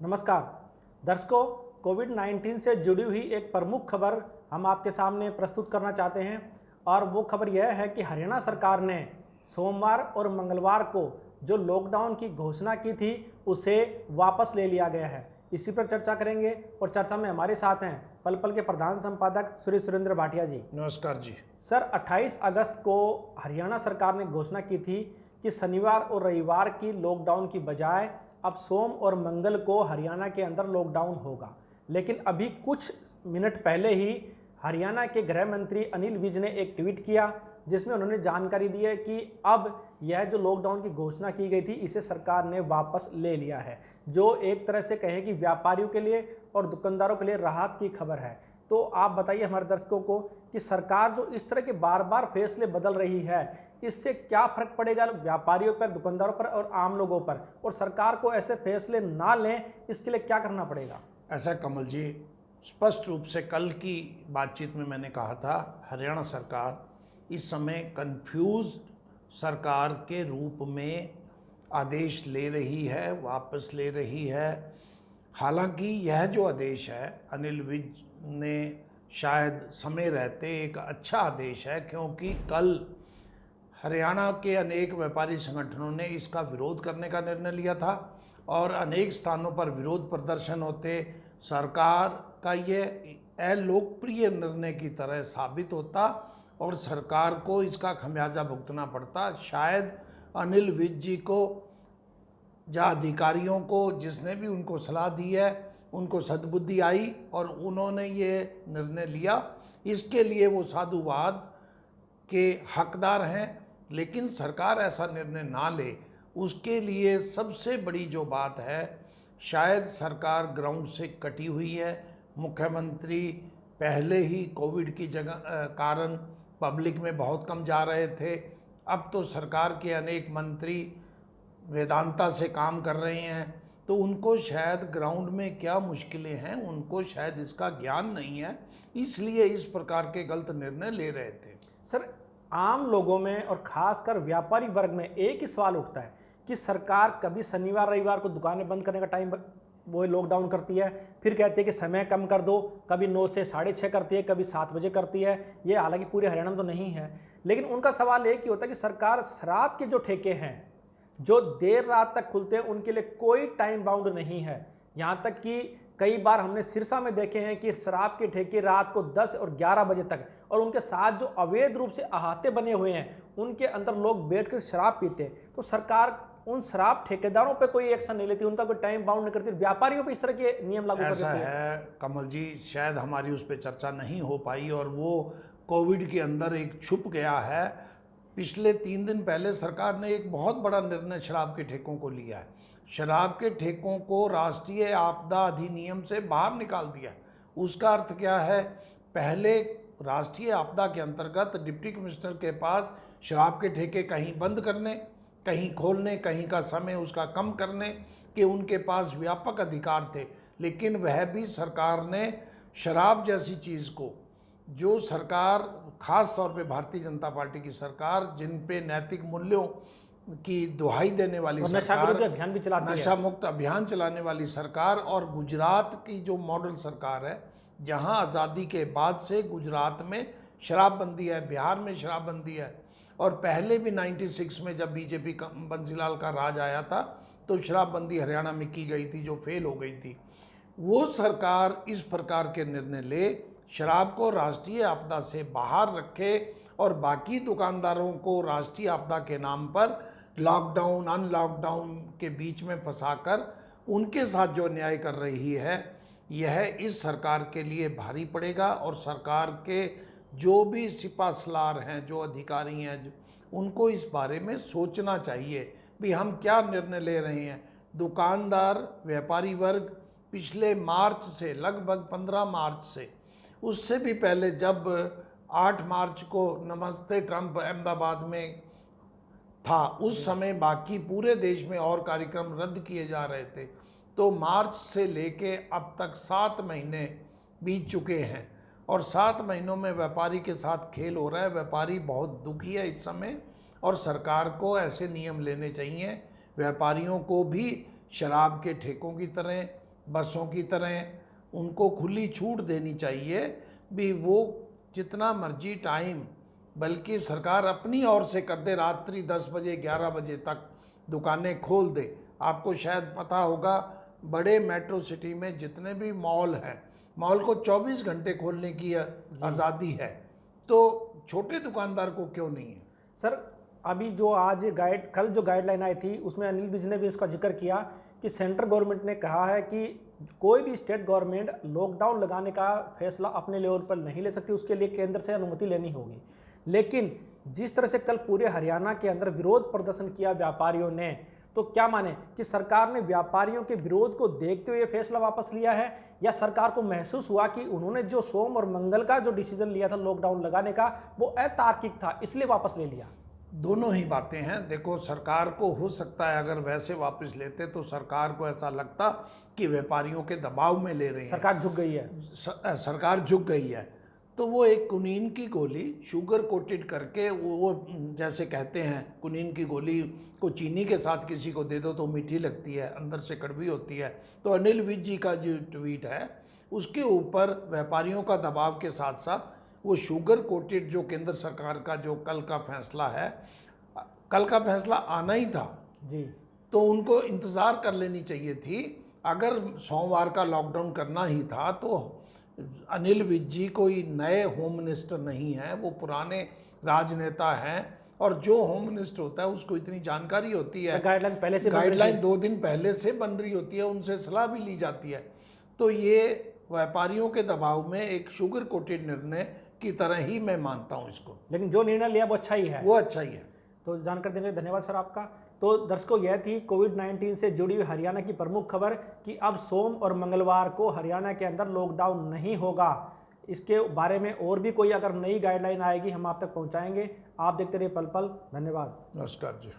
नमस्कार दर्शकों, कोविड-19 से जुड़ी हुई एक प्रमुख खबर हम आपके सामने प्रस्तुत करना चाहते हैं और वो खबर यह है कि हरियाणा सरकार ने सोमवार और मंगलवार को जो लॉकडाउन की घोषणा की थी उसे वापस ले लिया गया है। इसी पर चर्चा करेंगे और चर्चा में हमारे साथ हैं पल पल के प्रधान संपादक श्री सुरेंद्र भाटिया जी। नमस्कार जी। सर, 28 अगस्त को हरियाणा सरकार ने घोषणा की थी कि शनिवार और रविवार की लॉकडाउन की बजाय अब सोम और मंगल को हरियाणा के अंदर लॉकडाउन होगा। लेकिन अभी कुछ मिनट पहले ही हरियाणा के गृह मंत्री अनिल विज ने एक ट्वीट किया जिसमें उन्होंने जानकारी दी है कि अब यह जो लॉकडाउन की घोषणा की गई थी इसे सरकार ने वापस ले लिया है, जो एक तरह से कहें कि व्यापारियों के लिए और दुकानदारों के लिए राहत की खबर है। तो आप बताइए हमारे दर्शकों को कि सरकार जो इस तरह के बार बार फैसले बदल रही है इससे क्या फर्क पड़ेगा व्यापारियों पर, दुकानदारों पर और आम लोगों पर, और सरकार को ऐसे फैसले ना लें इसके लिए क्या करना पड़ेगा? ऐसा कमल जी, स्पष्ट रूप से कल की बातचीत में मैंने कहा था, हरियाणा सरकार इस समय कंफ्यूज सरकार के रूप में आदेश ले रही है, वापस ले रही है। हालांकि यह जो आदेश है अनिल विज ने शायद समय रहते एक अच्छा आदेश है, क्योंकि कल हरियाणा के अनेक व्यापारी संगठनों ने इसका विरोध करने का निर्णय लिया था और अनेक स्थानों पर विरोध प्रदर्शन होते सरकार का ये अलोकप्रिय निर्णय की तरह साबित होता और सरकार को इसका खमियाजा भुगतना पड़ता। शायद अनिल विज जी को या अधिकारियों को जिसने भी उनको सलाह दी है उनको सद्बुद्धि आई और उन्होंने ये निर्णय लिया। इसके लिए वो साधुवाद के हकदार हैं, लेकिन सरकार ऐसा निर्णय ना ले उसके लिए सबसे बड़ी जो बात है, शायद सरकार ग्राउंड से कटी हुई है। मुख्यमंत्री पहले ही कोविड की कारण पब्लिक में बहुत कम जा रहे थे। अब तो सरकार के अनेक मंत्री वेदांता से काम कर रहे हैं, तो उनको शायद ग्राउंड में क्या मुश्किलें हैं उनको शायद इसका ज्ञान नहीं है, इसलिए इस प्रकार के गलत निर्णय ले रहे थे। सर, आम लोगों में और खासकर व्यापारी वर्ग में एक ही सवाल उठता है कि सरकार कभी शनिवार रविवार को दुकानें बंद करने का टाइम वो लॉकडाउन करती है, फिर कहती है कि समय कम कर दो, कभी 9 से 6:30 करती है, कभी 7 बजे करती है। ये हालांकि पूरे हरियाणा में तो नहीं है, लेकिन उनका सवाल एक ही होता है कि सरकार शराब के जो ठेके हैं जो देर रात तक खुलते हैं उनके लिए कोई टाइम बाउंड नहीं है। यहाँ तक कि कई बार हमने सिरसा में देखे हैं कि शराब के ठेके रात को 10 और 11 बजे तक, और उनके साथ जो अवैध रूप से अहाते बने हुए हैं उनके अंदर लोग बैठकर शराब पीते हैं। तो सरकार उन शराब ठेकेदारों पे कोई एक्शन नहीं लेती, उनका कोई टाइम बाउंड नहीं करती, व्यापारियों पे इस तरह के नियम लागू कर देती है। ऐसा है कमल जी, शायद हमारी उस पर चर्चा नहीं हो पाई और वो कोविड के अंदर एक छुप गया है। पिछले 3 दिन पहले सरकार ने एक बहुत बड़ा निर्णय शराब के ठेकों को लिया है। शराब के ठेकों को राष्ट्रीय आपदा अधिनियम से बाहर निकाल दिया। उसका अर्थ क्या है? पहले राष्ट्रीय आपदा के अंतर्गत डिप्टी कमिश्नर के पास शराब के ठेके कहीं बंद करने, कहीं खोलने, कहीं का समय उसका कम करने के उनके पास व्यापक अधिकार थे। लेकिन वह भी सरकार ने शराब जैसी चीज़ को, जो सरकार खास तौर पे भारतीय जनता पार्टी की सरकार जिन पे नैतिक मूल्यों की दुहाई देने वाली सरकार, अभियान भी चलाती है, नशा मुक्त अभियान चलाने वाली सरकार, और गुजरात की जो मॉडल सरकार है जहां आज़ादी के बाद से गुजरात में शराबबंदी है, बिहार में शराबबंदी है, और पहले भी 96 में जब बीजेपी बंसीलाल का राज आया था तो शराबबंदी हरियाणा में की गई थी जो फेल हो गई थी। वो सरकार इस प्रकार के निर्णय ले, शराब को राष्ट्रीय आपदा से बाहर रखे और बाकी दुकानदारों को राष्ट्रीय आपदा के नाम पर लॉकडाउन अनलॉकडाउन के बीच में फंसाकर उनके साथ जो अन्याय कर रही है, यह इस सरकार के लिए भारी पड़ेगा। और सरकार के जो भी सिपासलार हैं, जो अधिकारी हैं, उनको इस बारे में सोचना चाहिए भी हम क्या निर्णय ले रहे हैं। दुकानदार, व्यापारी वर्ग पिछले मार्च से, लगभग 15 मार्च से, उससे भी पहले जब 8 मार्च को नमस्ते ट्रंप अहमदाबाद में था, उस समय बाकी पूरे देश में और कार्यक्रम रद्द किए जा रहे थे। तो मार्च से लेके अब तक 7 महीने बीत चुके हैं और 7 महीनों में व्यापारी के साथ खेल हो रहा है। व्यापारी बहुत दुखी है इस समय और सरकार को ऐसे नियम लेने चाहिए। व्यापारियों को भी शराब के ठेकों की तरह बसों की तरह उनको खुली छूट देनी चाहिए भी, वो जितना मर्जी टाइम, बल्कि सरकार अपनी ओर से कर दे, रात्रि 10 बजे 11 बजे तक दुकानें खोल दे। आपको शायद पता होगा बड़े मेट्रो सिटी में जितने भी मॉल हैं, मॉल को 24 घंटे खोलने की आज़ादी है, तो छोटे दुकानदार को क्यों नहीं है? सर अभी जो आज कल जो गाइडलाइन आई थी उसमें अनिल विज ने भी इसका जिक्र किया कि सेंट्रल गवर्नमेंट ने कहा है कि कोई भी स्टेट गवर्नमेंट लॉकडाउन लगाने का फैसला अपने लेवल पर नहीं ले सकती, उसके लिए केंद्र से अनुमति लेनी होगी। लेकिन जिस तरह से कल पूरे हरियाणा के अंदर विरोध प्रदर्शन किया व्यापारियों ने, तो क्या माने कि सरकार ने व्यापारियों के विरोध को देखते हुए फैसला वापस लिया है, या सरकार को महसूस हुआ कि उन्होंने जो सोम और मंगल का जो डिसीजन लिया था लॉकडाउन लगाने का वो अतार्किक था इसलिए वापस ले लिया? दोनों ही बातें हैं। देखो, सरकार को हो सकता है अगर वैसे वापस लेते तो सरकार को ऐसा लगता कि व्यापारियों के दबाव में ले रहे हैं, सरकार झुक गई है, सरकार झुक गई है, तो वो एक कुनीन की गोली शुगर कोटेड करके, वो जैसे कहते हैं कुनीन की गोली को चीनी के साथ किसी को दे दो तो मीठी लगती है, अंदर से कड़वी होती है। तो अनिल विज जी का जो ट्वीट है उसके ऊपर व्यापारियों का दबाव के साथ साथ वो शुगर कोटेड जो केंद्र सरकार का जो कल का फैसला है, कल का फैसला आना ही था जी, तो उनको इंतज़ार कर लेनी चाहिए थी। अगर सोमवार का लॉकडाउन करना ही था तो अनिल विज जी कोई नए होम मिनिस्टर नहीं है, वो पुराने राजनेता हैं, और जो होम मिनिस्टर होता है उसको इतनी जानकारी होती है, गाइडलाइन पहले से गाइडलाइन 2 दिन पहले से बन रही होती है, उनसे सलाह भी ली जाती है। तो ये व्यापारियों के दबाव में एक शुगर कोटेड निर्णय की तरह ही मैं मानता हूँ इसको। लेकिन जो निर्णय लिया वो अच्छा ही है, वो अच्छा ही है। तो जानकारी देने के लिए धन्यवाद सर आपका। तो दर्शकों, यह थी कोविड-19 से जुड़ी हुई हरियाणा की प्रमुख खबर कि अब सोम और मंगलवार को हरियाणा के अंदर लॉकडाउन नहीं होगा। इसके बारे में और भी कोई अगर नई गाइडलाइन आएगी हम आप तक पहुंचाएंगे। आप देखते रहिए पल पल। धन्यवाद। नमस्कार जी।